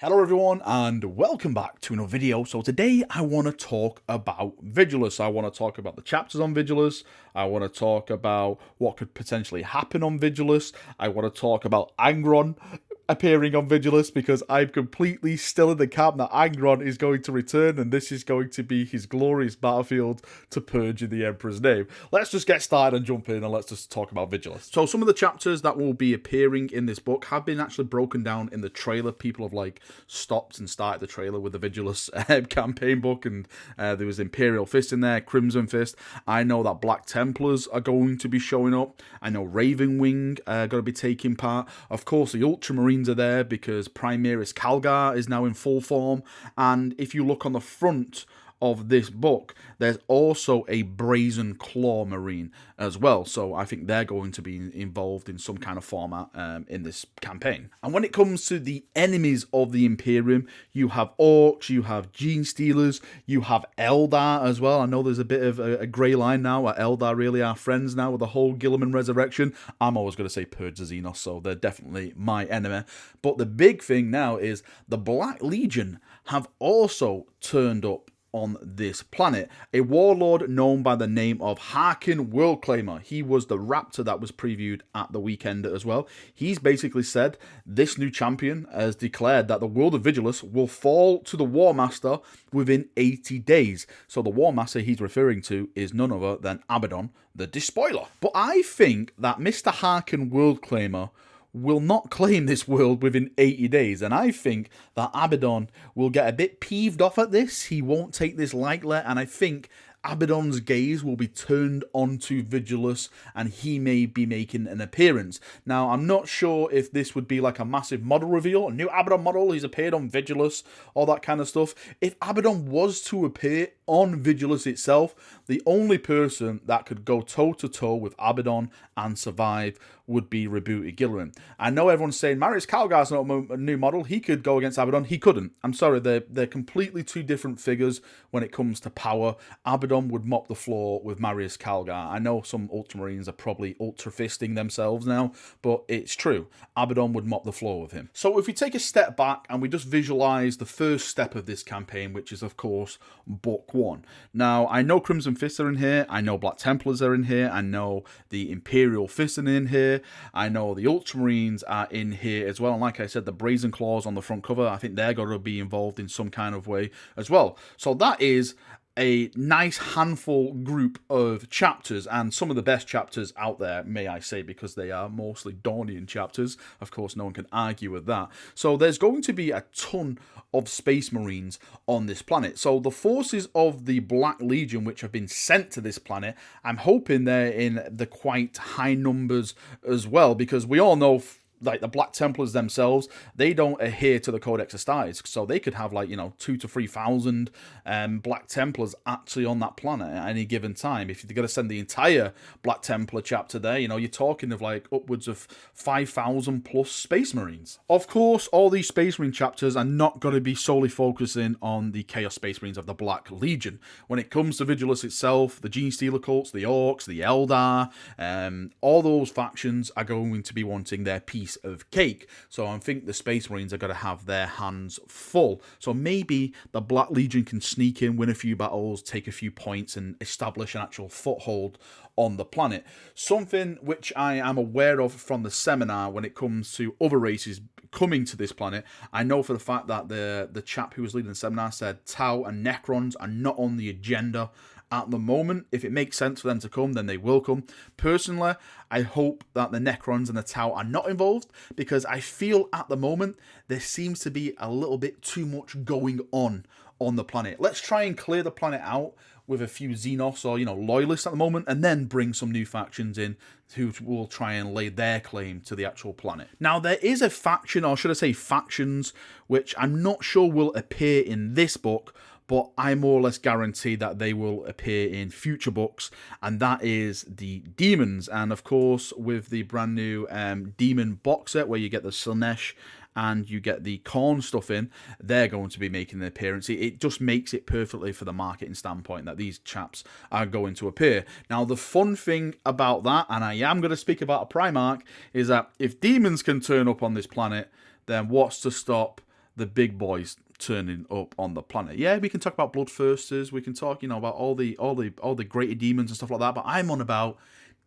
Hello everyone and welcome back to another video. So today I want to talk about Vigilus. I want to talk about the chapters on Vigilus. I want to talk about what could potentially happen on Vigilus. I want to talk about Angron appearing on Vigilus because I'm completely still in the camp that Angron is going to return and this is going to be his glorious battlefield to purge in the Emperor's name. Let's just get started and jump in and let's just talk about Vigilus. So some of the chapters that will be appearing in this book have been actually broken down in the trailer. People have stopped and started the trailer with the Vigilus campaign book, and there was Imperial Fist in there, Crimson Fist. I know that Black Templars are going to be showing up. I know Ravenwing are going to be taking part. Of course, the Ultramarines are there because Primaris Calgar is now in full form, and if you look on the front of this book, there's also a Brazen Claw Marine as well, so I think they're going to be involved in some kind of format in this campaign. And when it comes to the enemies of the Imperium, you have Orcs, you have Gene Stealers, you have Eldar as well. I know there's a bit of a grey line now, where Eldar really are friends now with the whole Guilliman resurrection. I'm always going to say Purge the Xenos, so they're definitely my enemy. But the big thing now is the Black Legion have also turned up on this planet. A warlord known by the name of Harkin Worldclaimer. He was the Raptor that was previewed at the weekend as well. He's basically said this new champion has declared that the world of Vigilus will fall to the War Master within 80 days. So the War Master he's referring to is none other than Abaddon, the Despoiler. But I think that Mr. Harkin Worldclaimer will not claim this world within 80 days. And I think that Abaddon will get a bit peeved off at this. He won't take this lightly. And I think Abaddon's gaze will be turned onto Vigilus and he may be making an appearance. Now, I'm not sure if this would be like a massive model reveal, a new Abaddon model, he's appeared on Vigilus, all that kind of stuff. If Abaddon was to appear on Vigilus itself, the only person that could go toe-to-toe with Abaddon and survive would be rebooted Guilliman. I know everyone's saying Marius Calgar's not a new model, he could go against Abaddon. He couldn't. I'm sorry, they're completely two different figures when it comes to power. Abaddon would mop the floor with Marius Calgar. I know some Ultramarines are probably ultra-fisting themselves now, but it's true. Abaddon would mop the floor with him. So if we take a step back and we just visualize the first step of this campaign, which is of course Book 1. Now, I know Crimson Fists are in here, I know Black Templars are in here, I know the Imperial Fists are in here, I know the Ultramarines are in here as well, and like I said, the Brazen Claws on the front cover, I think they're going to be involved in some kind of way as well. So that is a nice handful group of chapters, and some of the best chapters out there, may I say, because they are mostly Daunian chapters. Of course, no one can argue with that. So there's going to be a ton of Space Marines on this planet. So the forces of the Black Legion, which have been sent to this planet, I'm hoping they're in the quite high numbers as well, because we all know like the Black Templars themselves, they don't adhere to the Codex Astartes, so they could have 2,000 to 3,000 Black Templars actually on that planet at any given time. If you're going to send the entire Black Templar chapter there, you're talking of upwards of 5,000 plus Space Marines. Of course, all these Space Marine chapters are not going to be solely focusing on the Chaos Space Marines of the Black Legion. When it comes to Vigilus itself, the Gene Stealer cults, the Orcs, the Eldar, all those factions are going to be wanting their piece of cake. So I think the Space Marines are going to have their hands full. So maybe the Black Legion can sneak in, win a few battles, take a few points, and establish an actual foothold on the planet. Something which I am aware of from the seminar when it comes to other races coming to this planet. I know for the fact that the chap who was leading the seminar said Tau and Necrons are not on the agenda at the moment. If it makes sense for them to come, then they will come. Personally, I hope that the Necrons and the Tau are not involved, because I feel at the moment there seems to be a little bit too much going on the planet. Let's try and clear the planet out with a few Xenos or, loyalists at the moment, and then bring some new factions in who will try and lay their claim to the actual planet. Now, there is a faction, or should I say factions, which I'm not sure will appear in this book, but I more or less guarantee that they will appear in future books, and that is the Demons. And of course, with the brand new Demon box set, where you get the Slaanesh and you get the Khorne stuff in, they're going to be making an appearance. It just makes it perfectly for the marketing standpoint that these chaps are going to appear. Now, the fun thing about that, and I am going to speak about a Primarch, is that if Demons can turn up on this planet, then what's to stop the big boys turning up on the planet. Yeah, we can talk about bloodthirsters, we can talk, about all the greater demons and stuff like that, but I'm on about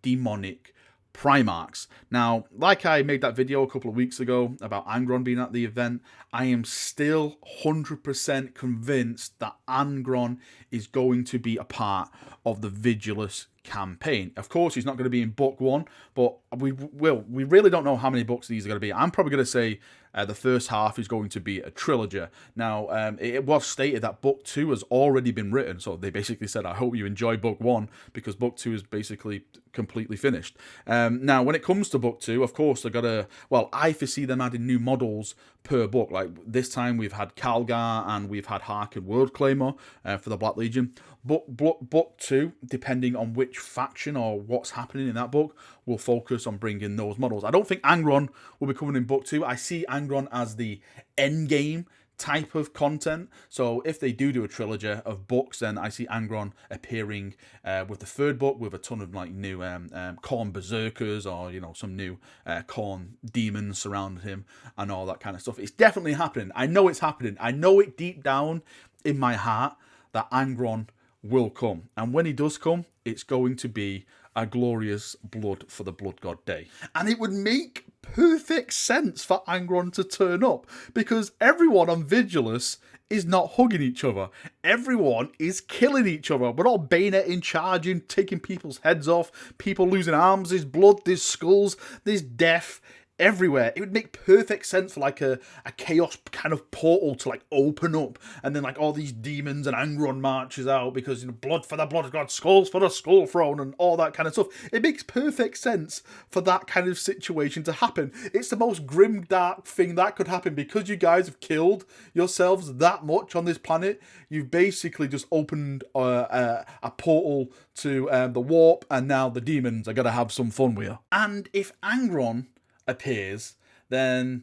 demonic Primarchs. Now, like I made that video a couple of weeks ago about Angron being at the event, I am still 100% convinced that Angron is going to be a part of the Vigilus campaign. Of course, he's not going to be in book 1, but we really don't know how many books these are going to be. I'm probably going to say the first half is going to be a trilogy. Now, it was stated that book 2 has already been written, so they basically said, I hope you enjoy book 1, because book 2 is basically completely finished. Now, when it comes to book 2, of course, they've got to, well, I foresee them adding new models per book. Like this time we've had Calgar and we've had Harkon World Claimer for the Black Legion. Book 2, depending on which faction or what's happening in that book, will focus on bringing those models. I don't think Angron will be coming in book 2. I see Angron as the end game type of content. So if they do a trilogy of books, then I see Angron appearing with the third book with a ton of like new Khorne berserkers, or some new Khorne demons surrounding him and all that kind of stuff. It's definitely happening. I know it's happening. I know it deep down in my heart that Angron will come, and when he does come, it's going to be a glorious blood for the Blood God Day. And it would make perfect sense for Angron to turn up, because everyone on Vigilus is not hugging each other. Everyone is killing each other. We're all bayoneting, charging, taking people's heads off, people losing arms, there's blood, there's skulls, there's death everywhere. It would make perfect sense for like a chaos kind of portal to like open up, and then like all these demons and Angron marches out, because blood for the blood god, skulls for the skull throne, and all that kind of stuff. It makes perfect sense for that kind of situation to happen. It's the most grim dark thing that could happen, because you guys have killed yourselves that much on this planet. You've basically just opened a portal to the warp, and now the demons are gonna have some fun with you. And if Angron appears, then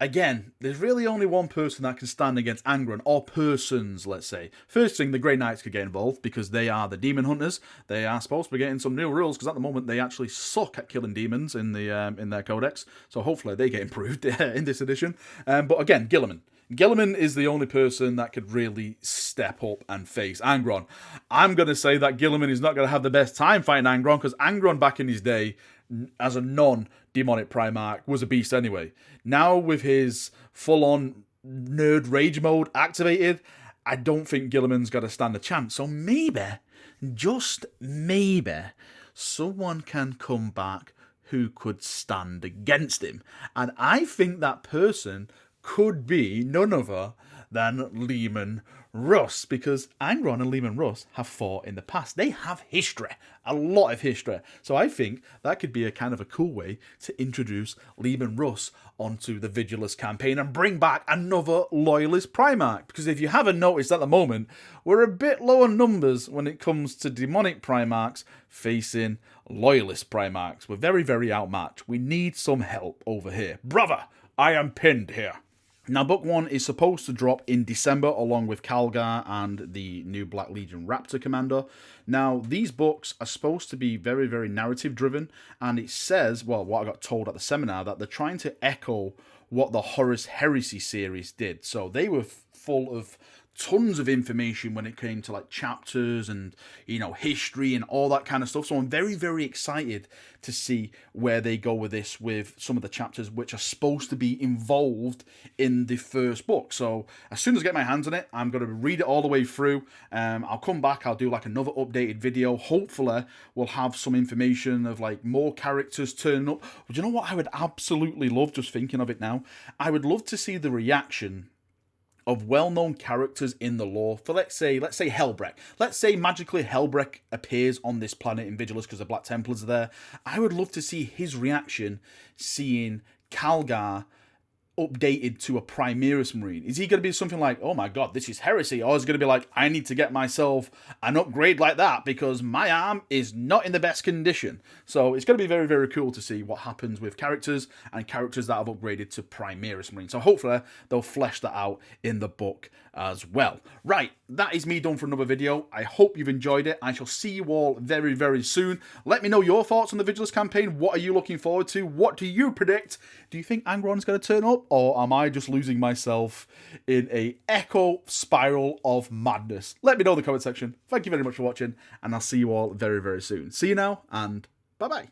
again, there's really only one person that can stand against Angron, or persons, let's say. First thing, the Grey Knights could get involved, because they are the demon hunters. They are supposed to be getting some new rules, because at the moment they actually suck at killing demons in their codex. So hopefully they get improved in this edition. But again, Guilliman. Guilliman is the only person that could really step up and face Angron. I'm going to say that Guilliman is not going to have the best time fighting Angron, because Angron back in his day, as a non-demonic Primarch, was a beast anyway. Now with his full-on nerd rage mode activated, I don't think Guilliman's got to stand a chance. So maybe, just maybe, someone can come back who could stand against him. And I think that person could be none other than Leman Russ, because Angron and Leman Russ have fought in the past. They have history, a lot of history. So I think that could be a kind of a cool way to introduce Leman Russ onto the Vigilus campaign and bring back another Loyalist Primarch. Because if you haven't noticed at the moment, we're a bit low on numbers when it comes to demonic Primarchs facing Loyalist Primarchs. We're very, very outmatched. We need some help over here. Brother, I am pinned here. Now, book 1 is supposed to drop in December, along with Calgar and the new Black Legion Raptor Commander. Now, these books are supposed to be very, very narrative driven, and it says, well, what I got told at the seminar, that they're trying to echo what the Horus Heresy series did. So they were full of tons of information when it came to like chapters and history and all that kind of stuff. So I'm very, very excited to see where they go with this, with some of the chapters which are supposed to be involved in the first book. So as soon as I get my hands on it, I'm going to read it all the way through. I'll come back, I'll do like another updated video. Hopefully we'll have some information of like more characters turning up. But you know what I would absolutely love, just thinking of it now? I would love to see the reaction of well-known characters in the lore. For let's say Helbrecht. Let's say magically Helbrecht appears on this planet in Vigilus because the Black Templars are there. I would love to see his reaction seeing Calgar updated to a Primaris Marine. Is he going to be something like, oh my god, this is heresy? Or is he going to be like, I need to get myself an upgrade like that because my arm is not in the best condition? So it's going to be very, very cool to see what happens with characters and characters that have upgraded to Primaris Marine. So hopefully they'll flesh that out in the book as well. Right, that is me done for another video. I hope you've enjoyed it. I shall see you all very, very soon. Let me know your thoughts on the Vigilus campaign. What are you looking forward to? What do you predict? Do you think Angron's going to turn up? up, or am I just losing myself in a echo spiral of madness? Let me know in the comment section. Thank you very much for watching, and I'll see you all very, very soon. See you now, and bye-bye.